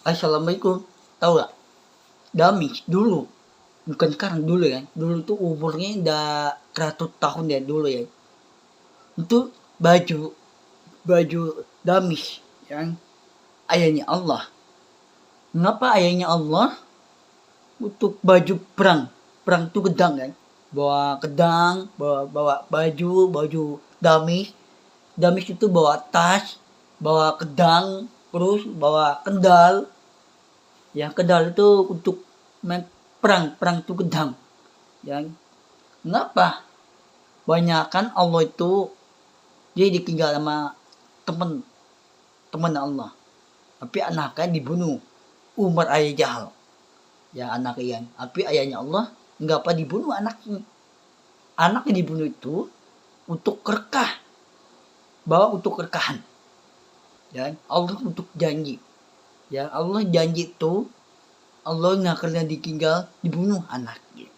Assalamualaikum. Tahu gak? Damis dulu, bukan sekarang, dulu ya. Dulu tuh umurnya udah 100 tahun ya dulu ya. Itu baju baju Damis yang ayahnya Allah. Mengapa ayahnya Allah untuk baju perang? Perang itu gedang kan. Bawa gedang, bawa baju Damis. Damis itu bawa tas, bawa gedang, terus bawa kendal. Yang kendal itu untuk main perang, perang itu gedang. Yang kenapa? Banyak kan Allah itu dia ditinggal sama temen temen Allah. Tapi anaknya dibunuh. Umar ayah Jahal. Ya anak Ian. Tapi ayahnya Allah nggak apa dibunuh anaknya. Anaknya dibunuh itu untuk kerkah. Bawa untuk kerkahan. Ya Allah untuk janji. Ya Allah janji itu Allah nggak karena ditinggal dibunuh anaknya.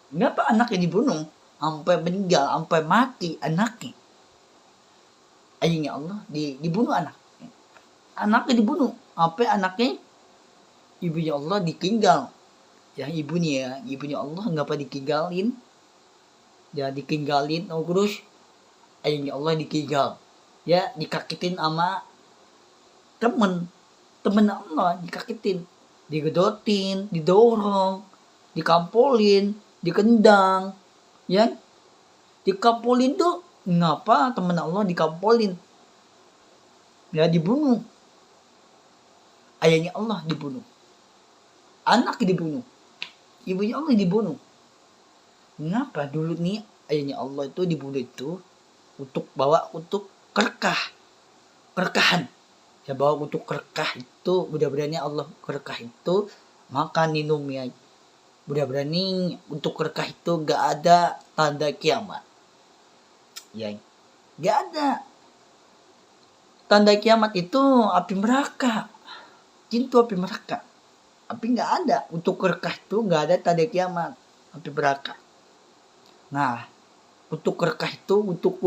Kenapa anaknya dibunuh? Sampai meninggal, sampai mati anaknya. Ayahnya Allah dibunuh anak. Anaknya dibunuh. Sampai anaknya ibunya Allah ditinggal. Ya ibunya Allah nggak apa ditinggalin. Ya ditinggalin terus ayahnya Allah ditinggal. Ya dikakitin sama temen Allah, dikakitin, digedotin, didorong, dikampolin, dikendang, ya dikampolin tuh ngapa temen Allah dikampolin, ya dibunuh, ayahnya Allah dibunuh, anak dibunuh, ibunya Allah dibunuh. Ngapa dulu nih ayahnya Allah itu dibunuh itu untuk bawa untuk kerkahan. Ya bawa untuk kerkah itu mudah-mudahan Allah kerkah itu makan minumnya. Mudah-mudahan untuk kerkah itu gak ada tanda kiamat. Ya, gak ada. Tanda kiamat itu api neraka. Itu api neraka. Tapi gak ada. Untuk kerkah itu gak ada tanda kiamat. Api neraka. Nah, untuk kerkah itu untuk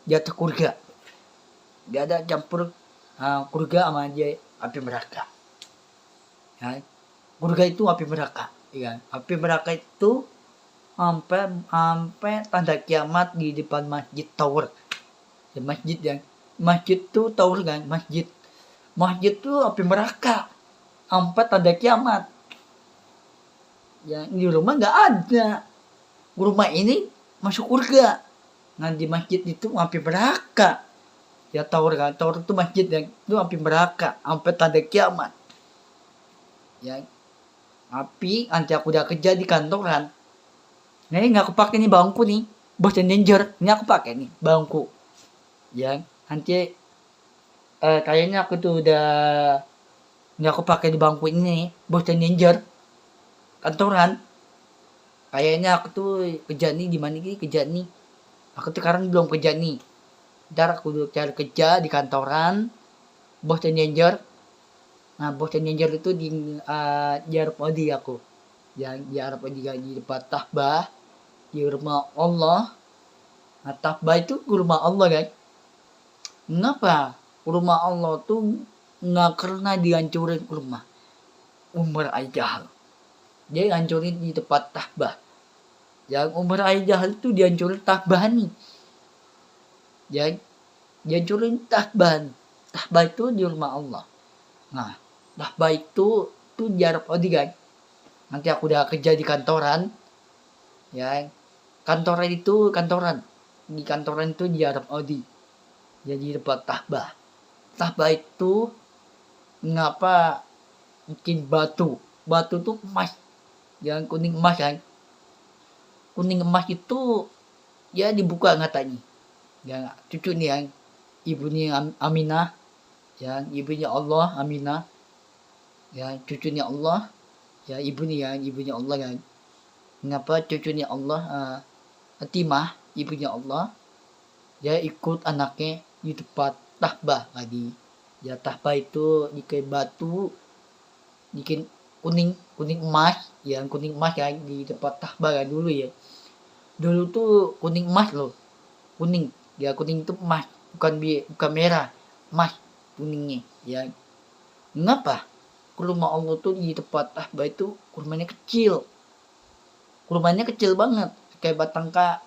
jatah kurga. Gak ada campur kurga sama dia api neraka. Ya, kurga itu api neraka. Ya, api neraka itu sampai tanda kiamat di depan masjid tower. Ya, masjid itu tower kan, masjid itu api neraka sampai tanda kiamat. Ya, di rumah nggak ada. Rumah ini masuk surga. Nah di masjid itu api neraka. Ya tower kan, tower itu masjid yang itu api neraka sampai tanda kiamat. Ya, api nanti aku udah kerja di kantoran. Nah ini nggak kepake nih bangku nih, bos dan danger. Ini aku pakai nih bangku. Ya, nanti kayaknya aku tuh udah nggak aku pakai di bangku ini, bos dan danger. Kantoran. Kayaknya aku tuh kerja nih di mana nih kerja nih. Aku tuh sekarang belum kerja nih. Ntar aku udah cari kerja di kantoran, bos dan danger. Nah bos dan danger itu di Arab Saudi aku. Yang di Arab Saudi di depan Tahbah, di rumah Allah. Nah Tahbah itu rumah Allah kan. Kenapa rumah Allah tuh nggak karena dihancurin rumah Umar Ajahal. Dia hancurin di tempat Tahbah. Yang Umar Ajahal itu dihancurin Tahbah nih. Ya, dihancurin Tahbah. Tahbah itu di rumah Allah. Nah, Tahbah itu di Arab Saudi kan. Nanti aku udah kerja di kantoran. Ya, kantoran itu kantoran. Di kantoran itu di Arab Saudi. Jadi depan Tahbah. Tahbah itu ngapa bikin batu. Batu tuh emas. Yang kuning emas kan. Kuning emas itu ya dibuka katanya. Ya cucu nih yang ibunya Aminah, ya ibunya Allah Aminah, ya cucunya Allah, ya ibunya Allah kan. Mengapa cucunya Allah Fatimah ibunya Allah, ya ikut anaknya di tempat Tahbah lagi. Ya Tahbah itu bikin batu, bikin kuning emas, yang kuning emas kan di tempat Tahbah kan dulu ya. Dulu tuh kuning emas loh, kuning. Ya kuning itu emas, bukan merah, emas kuningnya. Ya Mengapa? Rumah Allah tuh di tempat Tahba itu rumahnya kecil. Rumahnya kecil banget. Kayak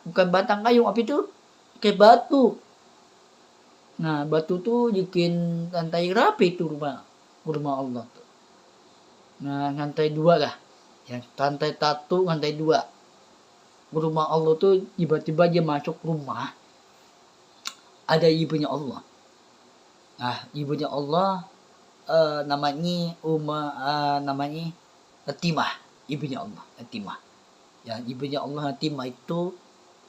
bukan batang kayu, apa itu? Kayak batu. Nah, batu tuh bikin lantai rapi itu rumah Allah tuh. Nah, lantai 2 lah. Ya, lantai 1, lantai 2. Rumah Allah tuh tiba-tiba dia masuk rumah. Ada ibunya Allah. Nah, ibunya Allah namanya Hatimah, ibunya Allah Hatimah. Ya, ibunya Allah Hatimah itu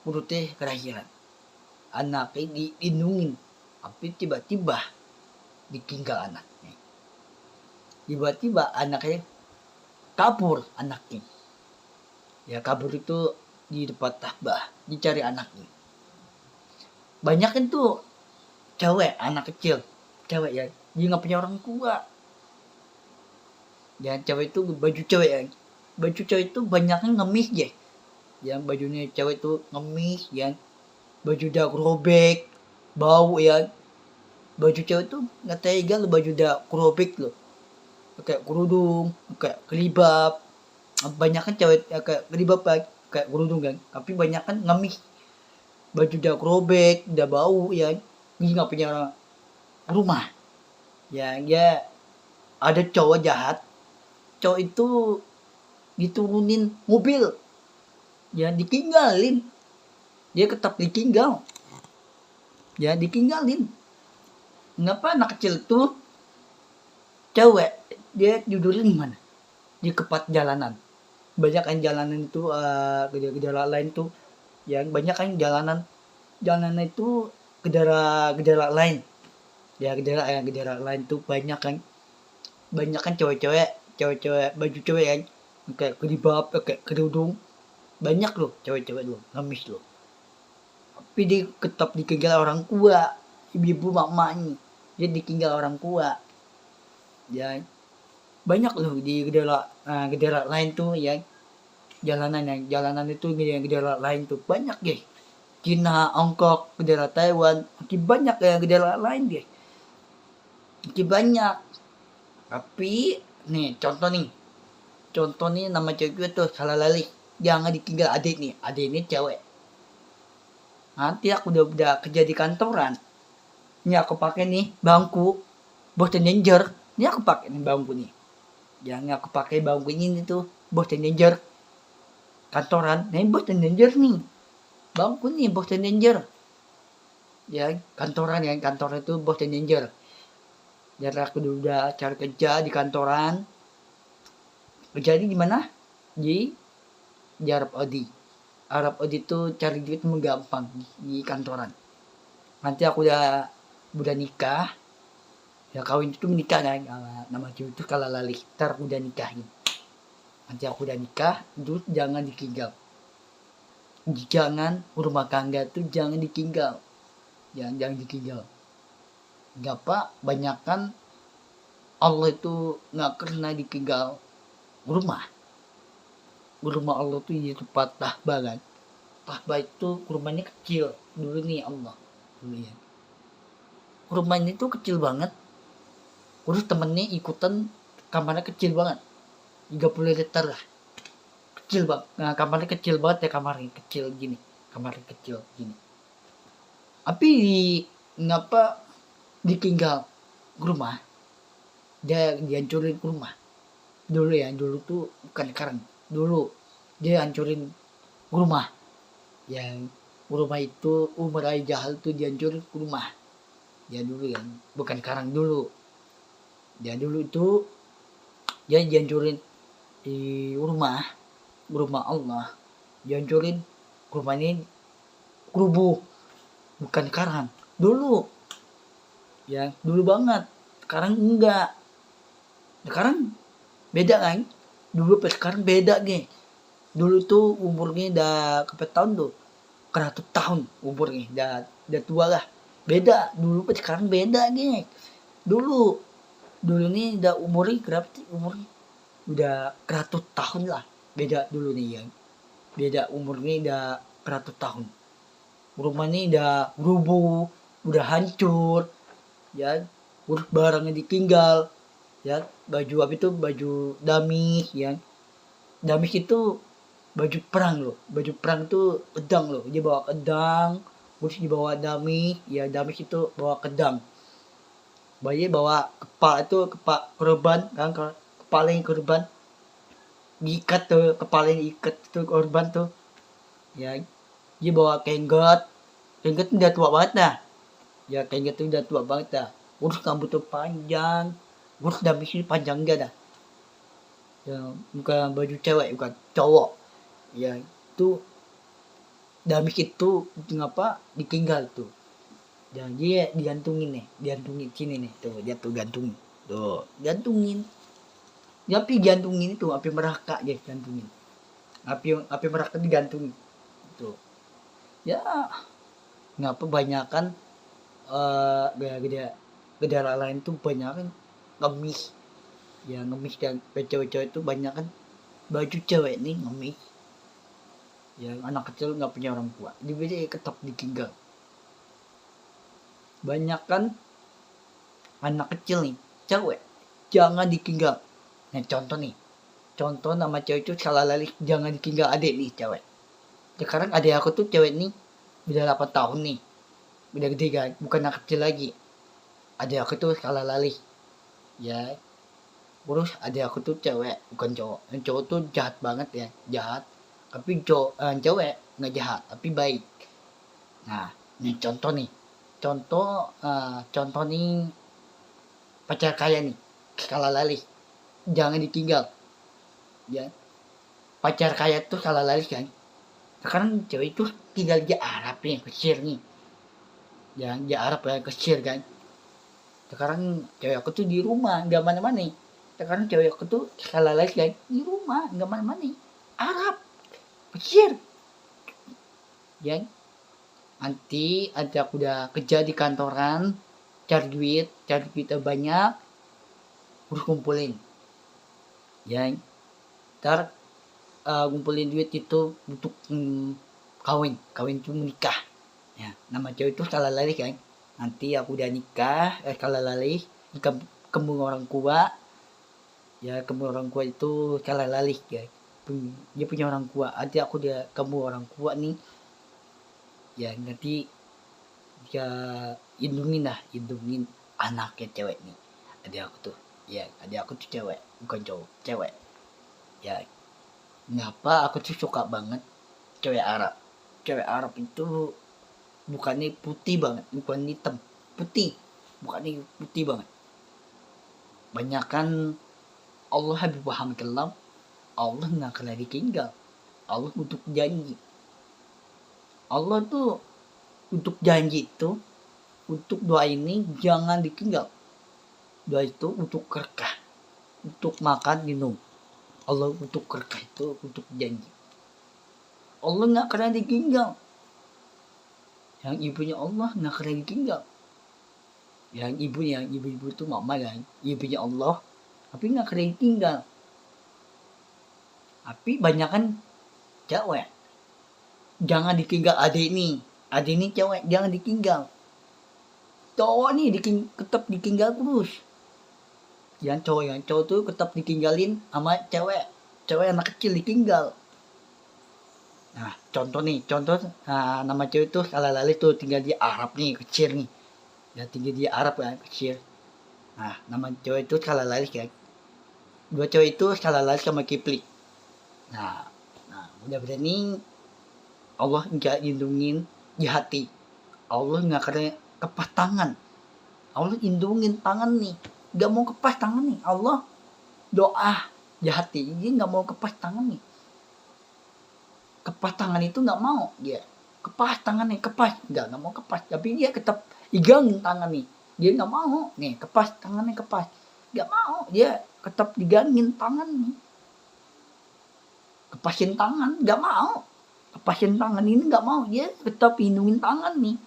urutnya kelahiran. Anaknya dilindungin, tapi tiba-tiba ditinggal anaknya. Tiba-tiba anaknya kabur anaknya. Ya, kabur itu di depan Tahbah, dicari anaknya. Banyak kan tuh cewek, anak kecil, cewek ya, dia nggak punya orang tua. Ya, cewek itu baju cewek ya, baju cewek itu banyaknya ngemis ya. Yang bajunya cewek itu ngemis ya, baju udah robek, bau ya. Baju cewek itu nggak tega lo, baju udah robek lo, kayak kerudung, kayak kelibab. Banyak kan cewek ya, kayak kelibab kayak kerudung kan, tapi banyak kan ngemis, baju udah robek, udah bau ya. Dia nggak punya rumah. Ya, ada cowok jahat. Cowok itu diturunin mobil, ya ditinggalin, dia tetap ditinggal, ya ditinggalin. Kenapa anak kecil tuh cewek dia judulin mana di kepat jalanan. Banyak kan jalanan itu gejala lain tuh, yang banyak kan jalanan itu gejala lain. Ya gejala lain tuh banyak kan cewek-cewek baju cewek kan, kayak kelibab, kayak kerudung. Banyak loh cewek-cewek loh ngemis loh, tapi dia tetap ditinggal orang tua, ibu mamanya dia ditinggal orang tua. Ya, banyak loh di gejala lain tuh ya. Jalanan itu gejala lain tuh banyak guys. Cina, Hongkong, gejala Taiwan, makin banyak ya gejala lain guys, makin banyak. Tapi nih contoh nih nama cewek gue tuh salah lali, jangan ditinggal adik ini cewek. Nanti aku udah kerja di kantoran, ini aku pakai nih bangku Boston Ranger, ini aku pakai nih bangku nih, jangan aku pakai bangku ini tuh Boston Ranger kantoran, nih Boston Ranger nih bangku nih Boston Ranger ya, kantoran itu Boston Ranger. Jadi aku udah cari kerja di kantoran. Kerja di mana? Di Arab Saudi itu cari duit menggampang di kantoran. Nanti aku udah nikah. Ya kawin itu menikah kan, nama cewek itu kalau lali. Ntar aku udah nikahin. Nanti aku udah nikah, terus jangan ditinggal. Jangan rumah tangga tuh jangan ditinggal. Jangan ditinggal. Ngapa banyakan Allah itu nggak pernah ditinggal rumah Allah tuh di tempat Tahba kan. Tahba itu rumahnya kecil dulu nih Allah dulu ya. Rumahnya itu kecil banget. Terus temennya ikutan, kamarnya kecil banget, 30 liter lah, kecil banget. Nah, kamarnya kecil banget ya, kamarnya kecil gini. Tapi ngapa ditinggal rumah, dia dihancurin rumah dulu tuh, bukan sekarang, dulu dia hancurin rumah. Yang rumah itu Umar Jahal tuh dihancurin rumah ya dulu ya, bukan sekarang, dulu ya. Dulu itu dia dihancurin di rumah Allah, dihancurin rumah ini, rubuh, bukan sekarang, dulu ya, dulu banget. Sekarang enggak, sekarang beda kan, dulu pas sekarang beda nih. Dulu tuh umurnya udah berapa tahun tuh, 100 tahun umurnya, udah tua lah. Beda dulu pas sekarang beda nih. Dulu nih udah umurnya berapa sih, umurnya udah 100 tahun lah, beda dulu nih ya. Beda umurnya udah 100 tahun. Rumahnya udah rubuh, udah hancur ya, barangnya ditinggal Ya, baju apa itu, baju damis ya. Damis itu baju perang loh, baju perang itu pedang loh, dia bawa pedang, terus dibawa damis, ya damis itu bawa pedang, bayi bawa kepala itu, kepala korban kan, kepala yang korban diikat tuh, kepala yang diikat tuh korban tuh, ya dia bawa kenggot, kenggot udah tua banget dah, ya kenggot udah tua banget dah, urus rambut tuh panjang, urus damis ini panjang enggak dah, ya bukan baju cewek, bukan cowok, ya itu damis itu ngapa ditinggal tuh, dan dia digantungin nih, digantungin sini nih, tuh dia tuh gantungin, tuh gantungin, ya, api gantungin itu api meraka dia gantungin, api meraka digantungin tuh, ya ngapa banyakan gejala lain tuh banyakan ngemis, ya ngemis, dan cewek-cewek itu banyakan baju cewek nih ngemis, ya anak kecil nggak punya orang tua dia ketap ditinggal, banyakan anak kecil nih cewek jangan ditinggal. Nah contoh nama cewek itu salah lalih, jangan ditinggal adik nih cewek. Sekarang adik aku tuh cewek nih udah 8 tahun nih, udah gede kan, bukan anak kecil lagi. Adik aku tuh salah lalih ya, terus adik aku tuh cewek bukan cowok, yang cowok tuh jahat banget ya, jahat, tapi cewek nggak jahat tapi baik. Nah ini contoh nih pacar kaya nih salah lalih, jangan ditinggal ya. Pacar kaya tuh salah lalih kan, sekarang cewek itu tinggal di Arab nih, Mesir nih ya, di Arab ya, Mesir kan. Sekarang cewek aku tuh di rumah nggak mana-mana nih, sekarang cewek aku tuh salah lalih kan, di rumah nggak mana-mana nih, Arab, Mesir ya. Nanti aku udah kerja di kantoran, cari duit banyak, harus kumpulin ya, ntar ngumpulin duit itu untuk kawin itu menikah ya. Nama cewek itu salah lalih kan, nanti aku udah nikah, salah lalih kembung orang tua ya, kembung orang tua itu salah lalih ya, dia punya orang tua, nanti aku udah kembung orang tua nih ya, nanti dia indungin anaknya cewek nih, adik aku tuh ya, adik aku tuh cewek bukan cowok, cewek ya. Ngapa aku tuh suka banget cewek Arab. Cewek Arab itu bukannya putih banget, bukan hitam, putih, bukannya putih banget. Banyakan Allah habib paham kelam, Allah nggak kena ditinggal, Allah untuk janji. Allah tuh untuk janji itu, untuk doa ini jangan ditinggal. Doa itu untuk berkah, untuk makan minum. Allah untuk berkah itu untuk janji. Allah nggak kena ditinggal. Yang ibunya Allah nggak kena ditinggal. Yang ibu itu mama kan, ibunya Allah, tapi nggak kena ditinggal. Tapi banyak kan cewek, jangan ditinggal adik ini cewek, jangan ditinggal. Cowok nih tetap ditinggal terus. Yang cowok tuh tetap ditinggalin sama cewek anak kecil ditinggal. Nah contoh nama cewek tuh salah lalih tuh tinggal di Arab nih, kecil nih ya, tinggal di Arab kan, kecil. Nah nama cewek itu salah lalih kan, dua cewek itu salah lalih sama Kipli. Nah udah berani Allah nggak lindungin di hati, Allah nggak kena kepas tangan, Allah lindungin tangan nih, nggak mau kepas tangan nih, Allah doa di hati, dia nggak mau kepas tangan nih, kepas tangan itu nggak mau dia, kepas tangan nih, kepas nggak mau kepas, tapi dia tetap digangin tangan nih, dia nggak mau nih kepas tangannya, kepas nggak mau, dia tetap digangin tangan nih, kepasin tangan nggak mau, kepasin tangan ini nggak mau, dia tetap lindungin tangan nih,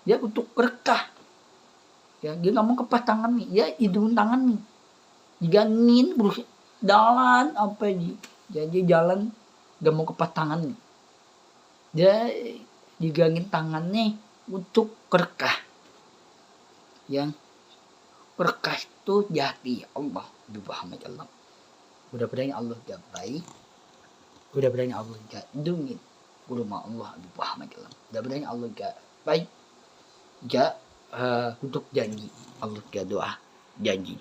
dia untuk berkah ya, dia nggak mau kepas tangan nih, dia lindungin tangan nih, digangin terus jalan apa jadi jalan nggak mau kepas tangan nih, dia digangin tangannya untuk berkah yang berkas tu jati Allah Subhanahu wa taala. Mudah-mudahan Allah gak baik. Mudah-mudahan Allah gak dungin. Kurma Allah Subhanahu wa taala. Mudah-mudahan Allah gak baik. Gak untuk janji. Allah gak doa janji.